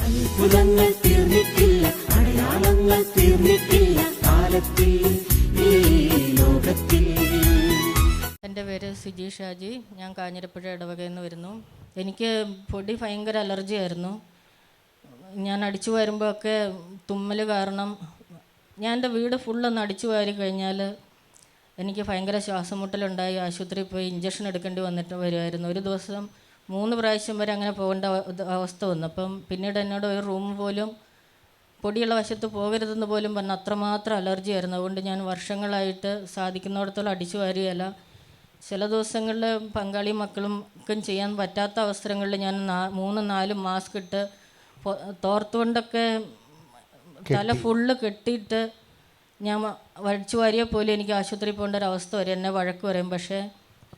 അത്ഭുതങ്ങൾ തീർന്നിട്ടില്ല, അടയാളങ്ങൾ തീർന്നിട്ടില്ല കാലത്തിൽ ഈ ലോകത്തിൽ. എൻ്റെ പേര് സിജി ഷാജി. ഞാൻ കാഞ്ഞിരപ്പുഴ ഇടവകയിൽ നിന്ന് വരുന്നു. എനിക്ക് പൊടി ഭയങ്കര അലർജി ആയിരുന്നു. ഞാൻ അടിച്ചു വരുമ്പോഴൊക്കെ തുമ്മൽ കാരണം ഞാൻ എൻ്റെ വീട് ഫുള്ളൊന്ന് അടിച്ചു വാരി കഴിഞ്ഞാൽ എനിക്ക് ഭയങ്കര ശ്വാസം മുട്ടലുണ്ടായി. ആശുപത്രിയിൽ പോയി ഇഞ്ചക്ഷൻ എടുക്കേണ്ടി വരുമായിരുന്നു. ഒരു ദിവസം 3 പ്രാവശ്യം വരെ അങ്ങനെ പോകേണ്ട അവസ്ഥ വന്നു. അപ്പം പിന്നീട് എന്നോട് ഒരു റൂം പോലും പൊടിയുള്ള വശത്ത് പോകരുതെന്ന് പോലും പറഞ്ഞ അത്രമാത്രം അലർജി ആയിരുന്നു. അതുകൊണ്ട് ഞാൻ വർഷങ്ങളായിട്ട് സാധിക്കുന്നിടത്തോളം അടിച്ചു വാരിയല്ല. ചില ദിവസങ്ങളിൽ പങ്കാളിയും മക്കളും ഒക്കെ ചെയ്യാൻ പറ്റാത്ത അവസരങ്ങളിൽ ഞാൻ 3-4 മാസ്ക് ഇട്ട് തോർത്തുകൊണ്ടൊക്കെ തല ഫുള്ള് കെട്ടിയിട്ട് ഞാൻ അടിച്ചു വാരിയാൽ പോലും എനിക്ക് ആശുപത്രിയിൽ പോകേണ്ട ഒരു അവസ്ഥ വരും. എന്നെ വഴക്ക് പറയും. പക്ഷേ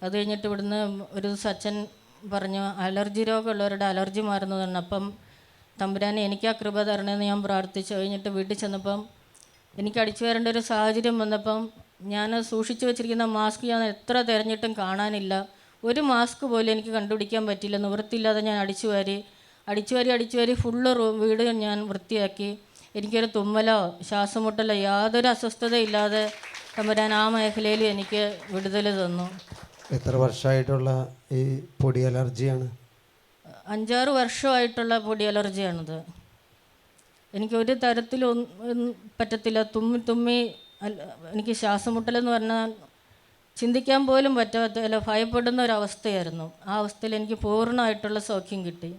അത് കഴിഞ്ഞിട്ട് ഇവിടുന്ന് ഒരു ദിവസം അച്ഛൻ പറഞ്ഞു അലർജി രോഗമുള്ളവരുടെ അലർജി മാറുന്നു പറഞ്ഞു. അപ്പം തമ്പുരാനെ എനിക്ക് ആ കൃപ തരണമെന്ന് ഞാൻ പ്രാർത്ഥിച്ചു. കഴിഞ്ഞിട്ട് വീട്ടിൽ ചെന്നപ്പം എനിക്ക് അടിച്ചു വരേണ്ട ഒരു സാഹചര്യം വന്നപ്പം ഞാൻ സൂക്ഷിച്ചു വെച്ചിരിക്കുന്ന മാസ്ക് ഞാൻ എത്ര തിരഞ്ഞിട്ടും കാണാനില്ല. ഒരു മാസ്ക് പോലും എനിക്ക് കണ്ടുപിടിക്കാൻ പറ്റില്ല. നിവൃത്തിയില്ലാതെ ഞാൻ അടിച്ചു വാരി ഫുള്ള് വീട് ഞാൻ വൃത്തിയാക്കി. എനിക്കൊരു തുമ്മലോ ശ്വാസമുട്ടലോ യാതൊരു അസ്വസ്ഥതയില്ലാതെ തമ്പുരാൻ ആ മേഖലയിൽ എനിക്ക് വിടുതൽ തന്നു. എത്ര വർഷമായിട്ടുള്ള ഈ പൊടി അലർജിയാണ്? 5-6 വർഷമായിട്ടുള്ള പൊടി അലർജിയാണിത്. എനിക്കൊരു തരത്തിലും പറ്റത്തില്ല. തുമ്മി എനിക്ക് ശ്വാസം മുട്ടലെന്ന് പറഞ്ഞാൽ ചിന്തിക്കാൻ പോലും പറ്റാത്ത ഭയപ്പെടുന്ന ഒരവസ്ഥയായിരുന്നു. ആ അവസ്ഥയിൽ എനിക്ക് പൂർണ്ണമായിട്ടുള്ള സൗഖ്യം കിട്ടി.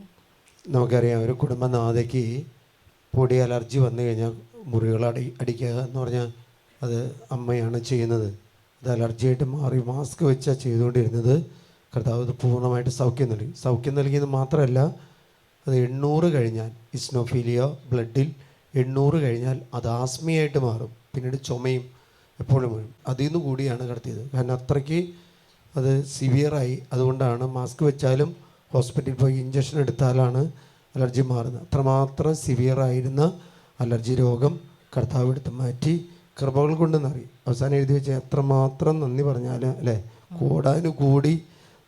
നമുക്കറിയാം, ഒരു കുടുംബനാഥയ്ക്ക് പൊടി അലർജി വന്നു കഴിഞ്ഞാൽ മുറികൾ അടിക്കുക എന്ന് പറഞ്ഞാൽ അത് അമ്മയാണ് ചെയ്യുന്നത്. അത് അലർജിയായിട്ട് മാറി മാസ്ക് വെച്ചാണ് ചെയ്തുകൊണ്ടിരുന്നത്. കർത്താവ് അത് പൂർണ്ണമായിട്ട് സൗഖ്യം നൽകിയെന്ന് മാത്രമല്ല, അത് 800 കഴിഞ്ഞാൽ ഇസ്നോഫീലിയ ബ്ലഡിൽ 800 കഴിഞ്ഞാൽ അത് ആസ്മയായിട്ട് മാറും. പിന്നീട് ചുമയും എപ്പോഴും വരും. അതിൽ നിന്ന് കൂടിയാണ് കടത്തിയത്. കാരണം അത്രയ്ക്ക് അത് സിവിയറായി. അതുകൊണ്ടാണ് മാസ്ക് വെച്ചാലും ഹോസ്പിറ്റലിൽ പോയി ഇഞ്ചക്ഷൻ എടുത്താലാണ് അലർജി മാറുന്നത്. അത്രമാത്രം സിവിയറായിരുന്ന അലർജി രോഗം കർത്താവ് എടുത്ത് മാറ്റി കൃപകൾ കൊണ്ടെന്നറിയും. അവസാനം എഴുതി വെച്ചാൽ എത്രമാത്രം നന്ദി പറഞ്ഞാൽ അല്ലേ, കൂടാനുകൂടി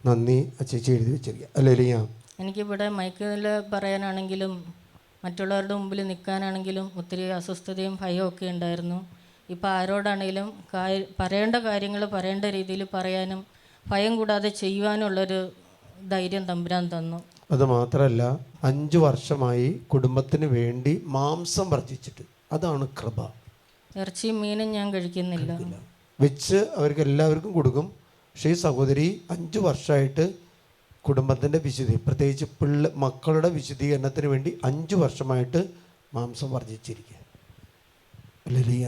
നന്ദി ചേച്ചി എഴുതി വെച്ചിരിക്കുക അല്ലേ ലിയ? എനിക്കിവിടെ മൈക്കിൽ പറയാനാണെങ്കിലും മറ്റുള്ളവരുടെ മുമ്പിൽ നിൽക്കാനാണെങ്കിലും ഒത്തിരി അസ്വസ്ഥതയും ഭയവും ഒക്കെ ഉണ്ടായിരുന്നു. ഇപ്പോൾ ആരോടാണെങ്കിലും പറയേണ്ട കാര്യങ്ങൾ പറയേണ്ട രീതിയിൽ പറയാനും ഭയം കൂടാതെ ചെയ്യുവാനുള്ളൊരു ധൈര്യം തമ്പുരാൻ തന്നു. അത് മാത്രമല്ല, 5 വർഷമായി കുടുംബത്തിന് വേണ്ടി മാംസം വർജിച്ചിട്ട്, അതാണ് കൃപ. ഇറച്ചിയും മീനും ഞാൻ കഴിക്കുന്നില്ല. വെച്ച് അവർക്ക് എല്ലാവർക്കും കൊടുക്കും. പക്ഷേ ഈ സഹോദരി 5 വർഷമായിട്ട് കുടുംബത്തിൻ്റെ വിശുദ്ധി, പ്രത്യേകിച്ച് മക്കളുടെ വിശുദ്ധീകരണത്തിന് വേണ്ടി 5 വർഷമായിട്ട് മാംസം വർജിച്ചിരിക്കുക. ഹല്ലേലൂയ.